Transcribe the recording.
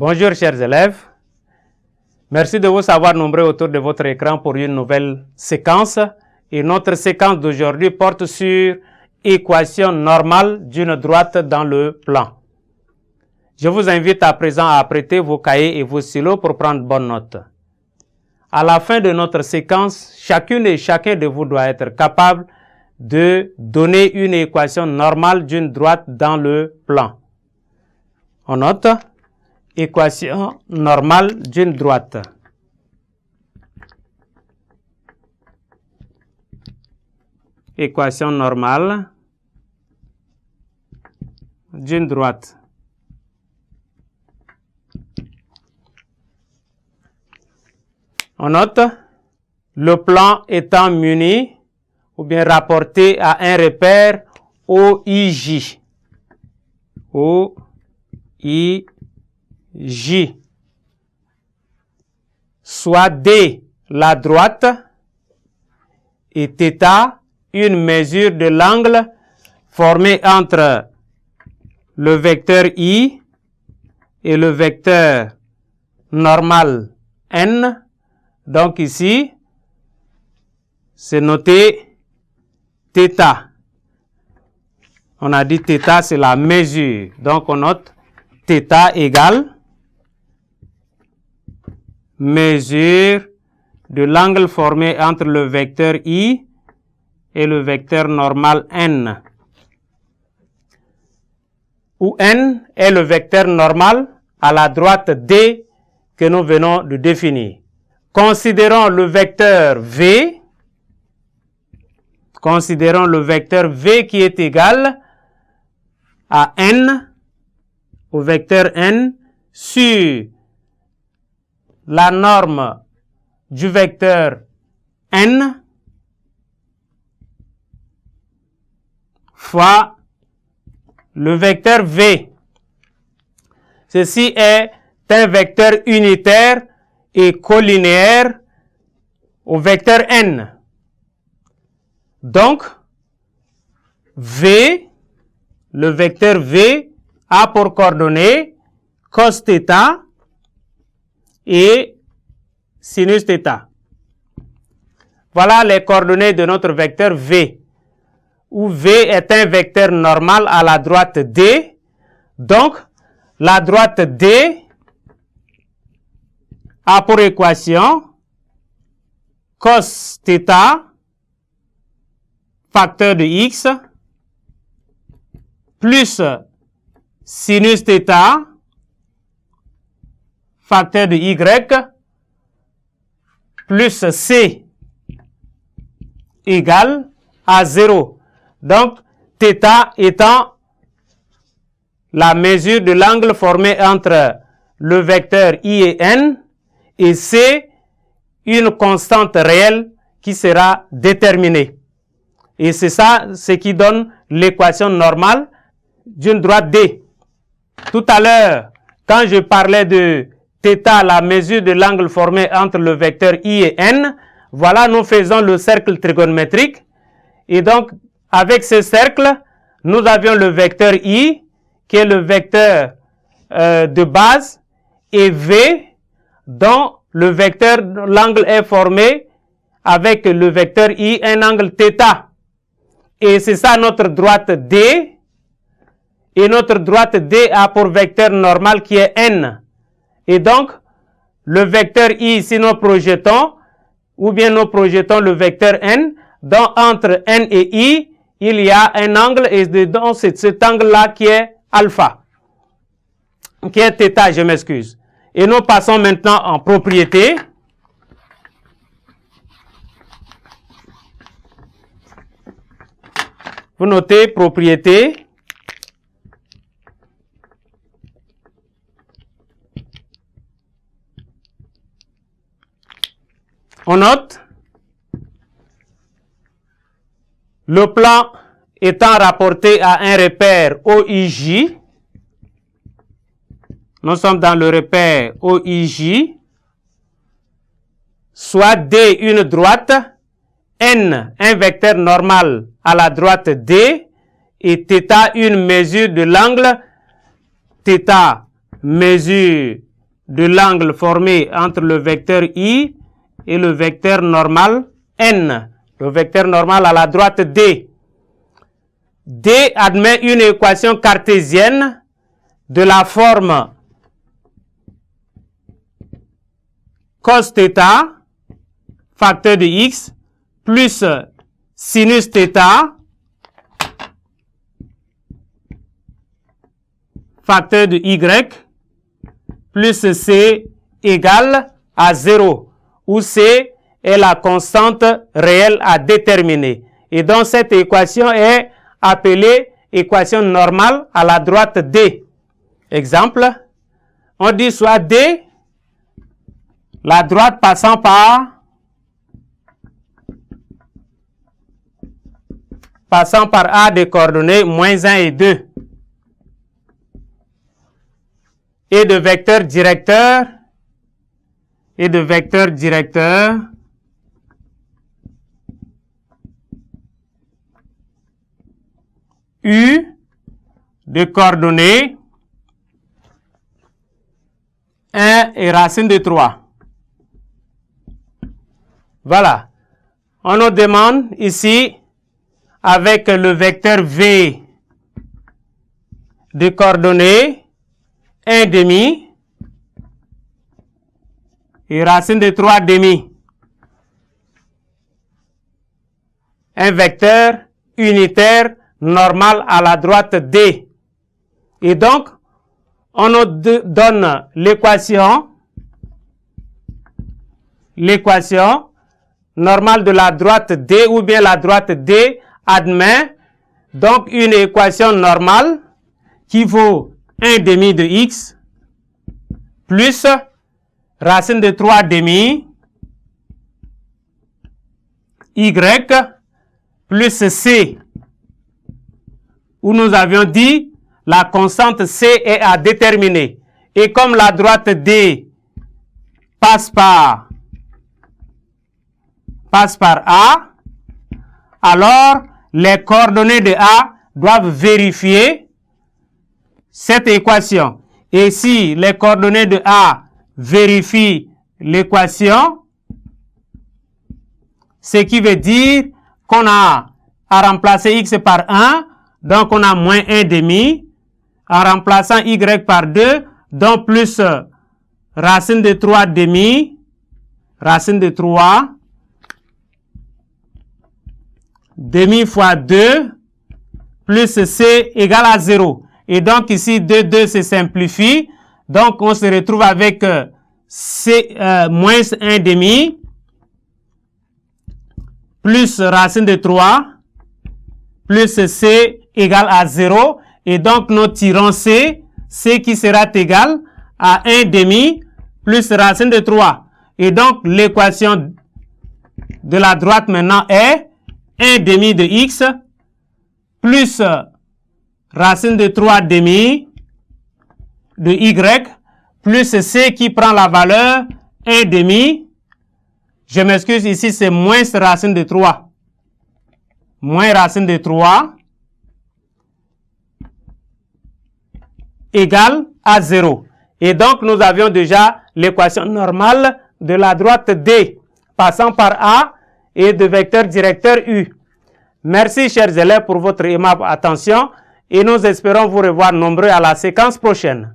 Bonjour chers élèves, merci de vous savoir nombreux autour de votre écran pour une nouvelle séquence. Et notre séquence d'aujourd'hui porte sur équation normale d'une droite dans le plan. Je vous invite à présent à prêter vos cahiers et vos stylos pour prendre bonne note. À la fin de notre séquence, chacune et chacun de vous doit être capable de donner une équation normale d'une droite dans le plan. On note équation normale d'une droite. Équation normale d'une droite. On note le plan étant muni ou bien rapporté à un repère OIJ. OIJ. Soit D la droite et θ une mesure de l'angle formé entre le vecteur I et le vecteur normal N. Donc ici, c'est noté θ. On a dit θ, c'est la mesure. Donc on note θ égale mesure de l'angle formé entre le vecteur I et le vecteur normal N. Où N est le vecteur normal à la droite D que nous venons de définir. Considérons le vecteur V. Considérons le vecteur V qui est égal à N, au vecteur N, sur la norme du vecteur N fois le vecteur V. Ceci est un vecteur unitaire et collinéaire au vecteur N. Donc, V, le vecteur V, a pour coordonnées cos θ et sinus θ. Voilà les coordonnées de notre vecteur V, où V est un vecteur normal à la droite D. Donc, la droite D a pour équation cos θ, facteur de x, plus sinus θ, facteur de y, plus c égale à 0. Donc, θ étant la mesure de l'angle formé entre le vecteur I et N, et C, une constante réelle qui sera déterminée. Et c'est ça ce qui donne l'équation normale d'une droite D. Tout à l'heure, quand je parlais de θ, la mesure de l'angle formé entre le vecteur I et N, voilà, nous faisons le cercle trigonométrique. Et donc, avec ce cercle, nous avions le vecteur I, qui est le vecteur de base, et V, dont le vecteur, l'angle est formé avec le vecteur I, un angle θ. Et c'est ça notre droite D. Et notre droite D a pour vecteur normal qui est N. Et donc, le vecteur I, si nous projetons, ou bien nous projetons le vecteur N, donc entre N et I, il y a un angle, et donc c'est cet angle-là qui est alpha. Qui est θ, je m'excuse. Et nous passons maintenant en propriété. Vous notez propriété. On note le plan étant rapporté à un repère OIJ. Nous sommes dans le repère OIJ, soit D une droite, N un vecteur normal à la droite D, et θ une mesure de l'angle, θ mesure de l'angle formé entre le vecteur I et le vecteur normal N. Le vecteur normal à la droite D. D admet une équation cartésienne de la forme cos θ, facteur de x, plus sinus θ, facteur de y, plus c égale à 0, où c est la constante réelle à déterminer. Et donc cette équation est appelée équation normale à la droite D. Exemple, on dit soit D, la droite passant par A des coordonnées moins 1 et 2. Et de vecteur directeur U de coordonnées 1 et racine de 3. Voilà. On nous demande ici, avec le vecteur V de coordonnées 1 demi et racine de 3 demi. Un vecteur unitaire normal à la droite D. Et donc, on nous donne l'équation normale de la droite D, ou bien la droite D admet donc une équation normale qui vaut 1 demi de x plus racine de 3 demi y plus c, où nous avions dit la constante c est à déterminer. Et comme la droite D passe par A, alors les coordonnées de A doivent vérifier cette équation. Et si les coordonnées de A vérifient l'équation, ce qui veut dire qu'on a à remplacer x par 1, donc on a moins 1 demi, en remplaçant y par 2, donc plus racine de 3 demi, racine de 3, demi fois 2, plus c égale à 0. Et donc ici, 2 se simplifie. Donc on se retrouve avec c moins 1 demi, plus racine de 3, plus c égale à 0. Et donc nous tirons c qui sera égal à 1 demi, plus racine de 3. Et donc l'équation de la droite maintenant est 1 demi de x plus racine de 3 demi de y plus c qui prend la valeur 1 demi. Je m'excuse, ici c'est moins racine de 3. Moins racine de 3 égale à 0. Et donc nous avions déjà l'équation normale de la droite D passant par A et de vecteur directeur U. Merci chers élèves pour votre aimable attention et nous espérons vous revoir nombreux à la séquence prochaine.